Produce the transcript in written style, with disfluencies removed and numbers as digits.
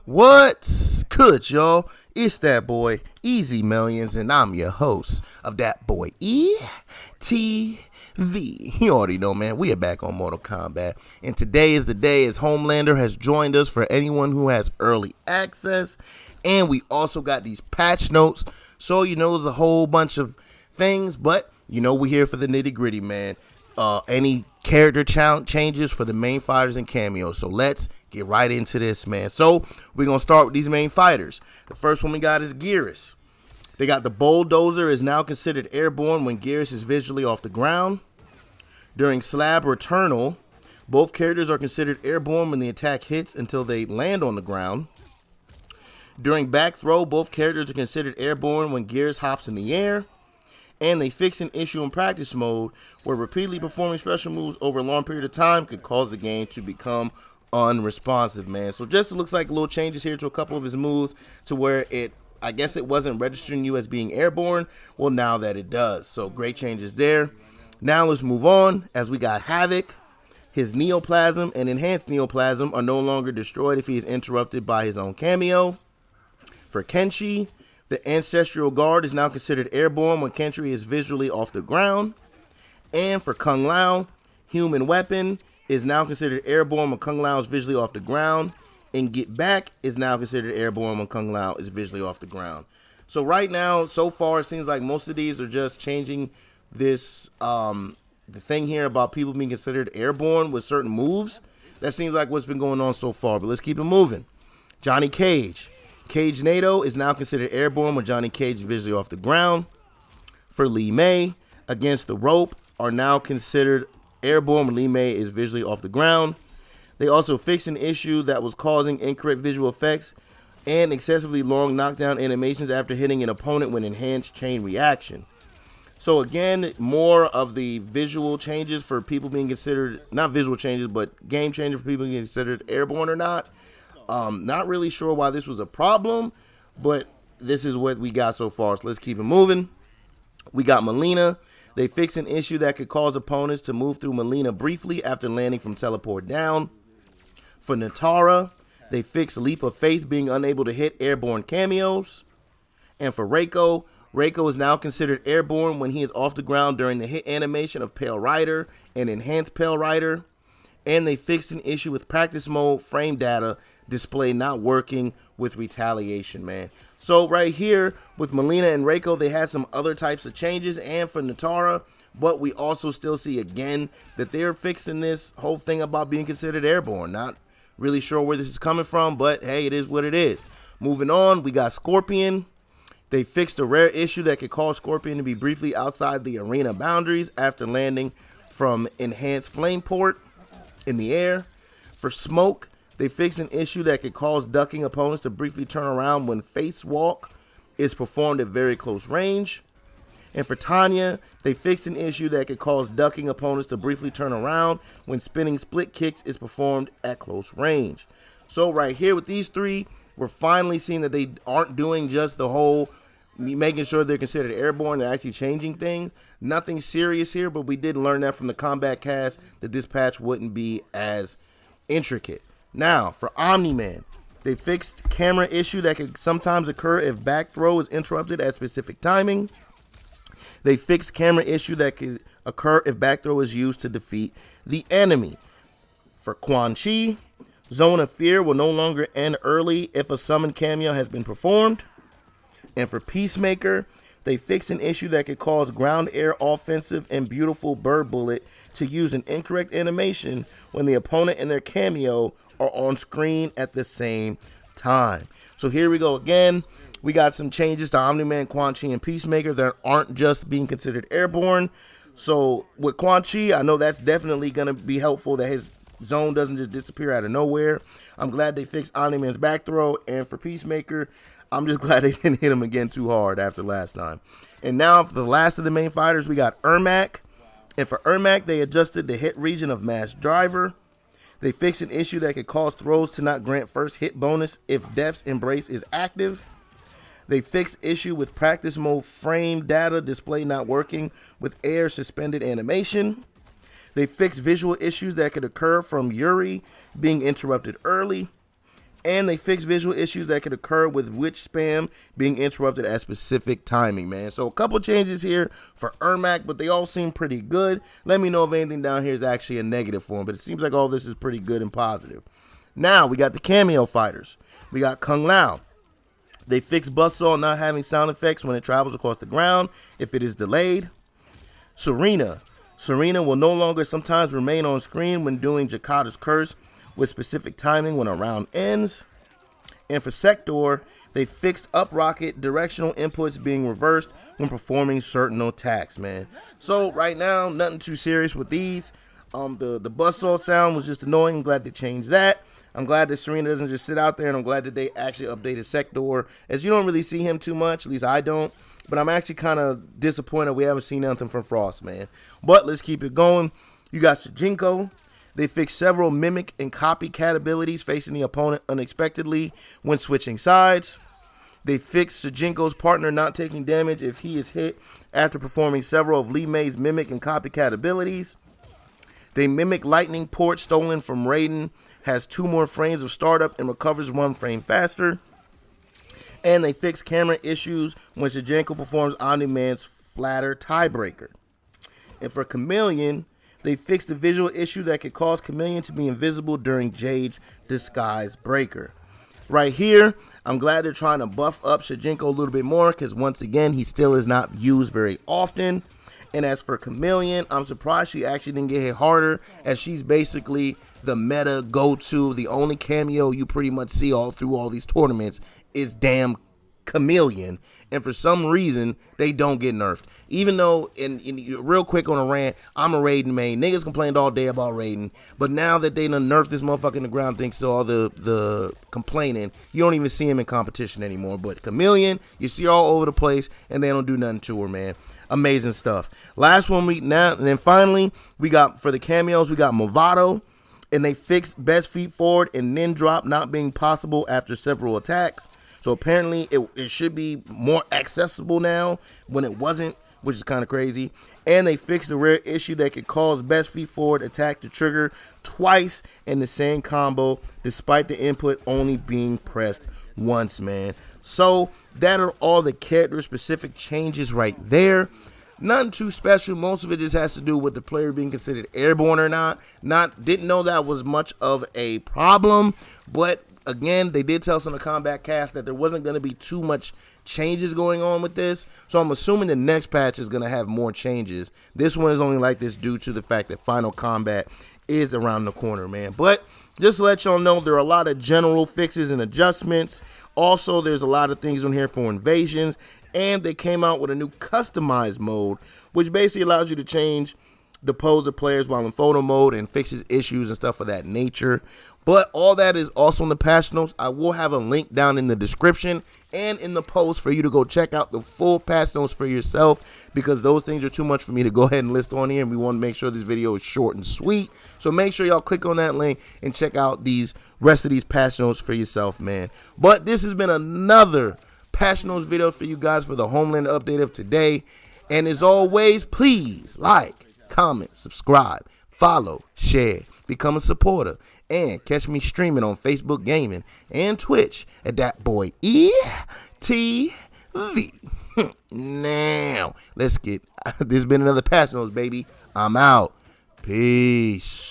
What's good, y'all? It's that boy, Easy Millions, and I'm your host of That Boy ETV. You already know, man, we are back on Mortal Kombat, and today is the day as Homelander has joined us for anyone who has early access, and we also got these patch notes, so you know there's a whole bunch of things, but you know we're here for the nitty-gritty, man. Any character changes for the main fighters and cameos, so let's get right into this, man. So we're gonna start with these main fighters. The first one we got is Geras. They got the bulldozer is now considered airborne when Geras is visually off the ground. During slab or eternal, both characters are considered airborne when the attack hits until they land on the ground. During back throw, both characters are considered airborne when Geras hops in the air. And they fix an issue in practice mode where repeatedly performing special moves over a long period of time could cause the game to become unresponsive, man. So just looks like little changes here to a couple of his moves to where I guess it wasn't registering you as being airborne. Well, now that it does. So great changes there. Now let's move on as we got Havik. His neoplasm and enhanced neoplasm are no longer destroyed if he is interrupted by his own cameo. For Kenshi, the Ancestral Guard is now considered airborne when Kenshi is visually off the ground. And for Kung Lao, Human Weapon is now considered airborne when Kung Lao is visually off the ground. And Get Back is now considered airborne when Kung Lao is visually off the ground. So right now, so far, it seems like most of these are just changing this, the thing here about people being considered airborne with certain moves. That seems like what's been going on so far, but let's keep it moving. Johnny Cage. Cage NATO is now considered airborne when Johnny Cage is visually off the ground. For Lei Mei, Against the Rope are now considered airborne when Lei Mei is visually off the ground. They also fixed an issue that was causing incorrect visual effects and excessively long knockdown animations after hitting an opponent with enhanced chain reaction. So again, more of the visual changes for people being considered, not visual changes, but game changes for people being considered airborne or not. Not really sure why this was a problem, but this is what we got so far. So let's keep it moving. We got Mileena. They fixed an issue that could cause opponents to move through Mileena briefly after landing from teleport down. For Nitara, they fixed Leap of Faith being unable to hit airborne cameos. And for Reiko, Reiko is now considered airborne when he is off the ground during the hit animation of Pale Rider and Enhanced Pale Rider. And they fixed an issue with practice mode frame data display not working with retaliation, man. So right here with Mileena and Reiko, they had some other types of changes, and for Nitara, but we also still see again that they're fixing this whole thing about being considered airborne. Not really sure where this is coming from, but hey, it is what it is. Moving on, we got Scorpion. They fixed a rare issue that could cause Scorpion to be briefly outside the arena boundaries after landing from Enhanced Flame Port in the air. For Smoke, they fixed an issue that could cause ducking opponents to briefly turn around when face walk is performed at very close range. And for Tanya, they fixed an issue that could cause ducking opponents to briefly turn around when spinning split kicks is performed at close range. So right here with these three, we're finally seeing that they aren't doing just the whole making sure they're considered airborne. They're actually changing things. Nothing serious here, but we did learn that from the Combat Cast that this patch wouldn't be as intricate. Now, for Omni-Man, they fixed camera issue that could sometimes occur if back throw is interrupted at specific timing. They fixed camera issue that could occur if back throw is used to defeat the enemy. For Quan, Zone of Fear will no longer end early if a summon cameo has been performed. And for Peacemaker, they fixed an issue that could cause ground air offensive and beautiful bird bullet to use an incorrect animation when the opponent and their cameo are on screen at the same time. So here we go again. We got some changes to Omni-Man, Quan, and Peacemaker that aren't just being considered airborne. So with Quan, I know that's definitely going to be helpful that his zone doesn't just disappear out of nowhere. I'm glad they fixed Omni-Man's back throw. And for Peacemaker, I'm just glad they didn't hit him again too hard after last time. And now for the last of the main fighters, we got Ermac. And for Ermac, they adjusted the hit region of Mass Driver. They fixed an issue that could cause throws to not grant first hit bonus if Death's Embrace is active. They fixed issue with practice mode frame data display not working with air suspended animation. They fixed visual issues that could occur from Yuri being interrupted early. And they fix visual issues that could occur with witch spam being interrupted at specific timing, man. So a couple changes here for Ermac, but they all seem pretty good. Let me know if anything down here is actually a negative for him, but it seems like all this is pretty good and positive. Now, we got the Kameo Fighters. We got Kung Lao. They fix Buzzsaw not having sound effects when it travels across the ground if it is delayed. Sareena. Sareena will no longer sometimes remain on screen when doing Jakata's curse with specific timing when a round ends. And for Sektor, they fixed up rocket directional inputs being reversed when performing certain attacks, man. So right now, nothing too serious with these. The buzzsaw sound was just annoying. I'm glad they changed that. I'm glad that Sareena doesn't just sit out there, and I'm glad that they actually updated Sektor, as you don't really see him too much, at least I don't. But I'm actually kind of disappointed we haven't seen nothing from Frost, man. But let's keep it going. You got Shujinko. They fixed several mimic and copycat abilities facing the opponent unexpectedly when switching sides. They fixed Shujinko's partner not taking damage if he is hit after performing several of Lei Mei's mimic and copycat abilities. They mimic lightning port stolen from Raiden, has 2 more frames of startup and recovers 1 frame faster. And they fixed camera issues when Shujinko performs Omni-Man's flatter tiebreaker. And for Khameleon, they fixed the visual issue that could cause Khameleon to be invisible during Jade's disguise breaker. Right here, I'm glad they're trying to buff up Shujinko a little bit more because once again, he still is not used very often. And as for Khameleon, I'm surprised she actually didn't get hit harder, as she's basically the meta go-to. The only cameo you pretty much see all through all these tournaments is damn Khameleon, and for some reason they don't get nerfed. Even though, in real quick on a rant, I'm a Raiden main. Niggas complained all day about Raiden, but now that they done nerfed this motherfucker in the ground, thanks to all the complaining, you don't even see him in competition anymore. But Khameleon, you see all over the place, and they don't do nothing to her, man. Amazing stuff. Last one and then finally we got for the cameos, we got Mavado, and they fixed best feet forward and then drop not being possible after several attacks. So apparently it should be more accessible now when it wasn't, which is kind of crazy. And they fixed the rare issue that could cause best feet forward attack to trigger twice in the same combo, despite the input only being pressed once, man. So that are all the character specific changes right there. Nothing too special. Most of it just has to do with the player being considered airborne or not. Didn't know that was much of a problem, but again, they did tell us on the Combat Cast that there wasn't going to be too much changes going on with this. So I'm assuming the next patch is going to have more changes. This one is only like this due to the fact that Final Combat is around the corner, man. But just to let y'all know, there are a lot of general fixes and adjustments. Also, there's a lot of things on here for invasions. And they came out with a new customized mode, which basically allows you to change the pose of players while in photo mode and fixes issues and stuff of that nature. But all that is also in the patch notes. I will have a link down in the description and in the post for you to go check out the full patch notes for yourself, because those things are too much for me to go ahead and list on here, and we want to make sure this video is short and sweet. So make sure y'all click on that link and check out these rest of these patch notes for yourself, man. But this has been another patch notes video for you guys for the Homelander update of today. And as always, please like, comment, subscribe, follow, share, become a supporter, and catch me streaming on Facebook Gaming and Twitch at that boy ETV. Now, let's get, this has been another Patch Notes, baby. I'm out. Peace.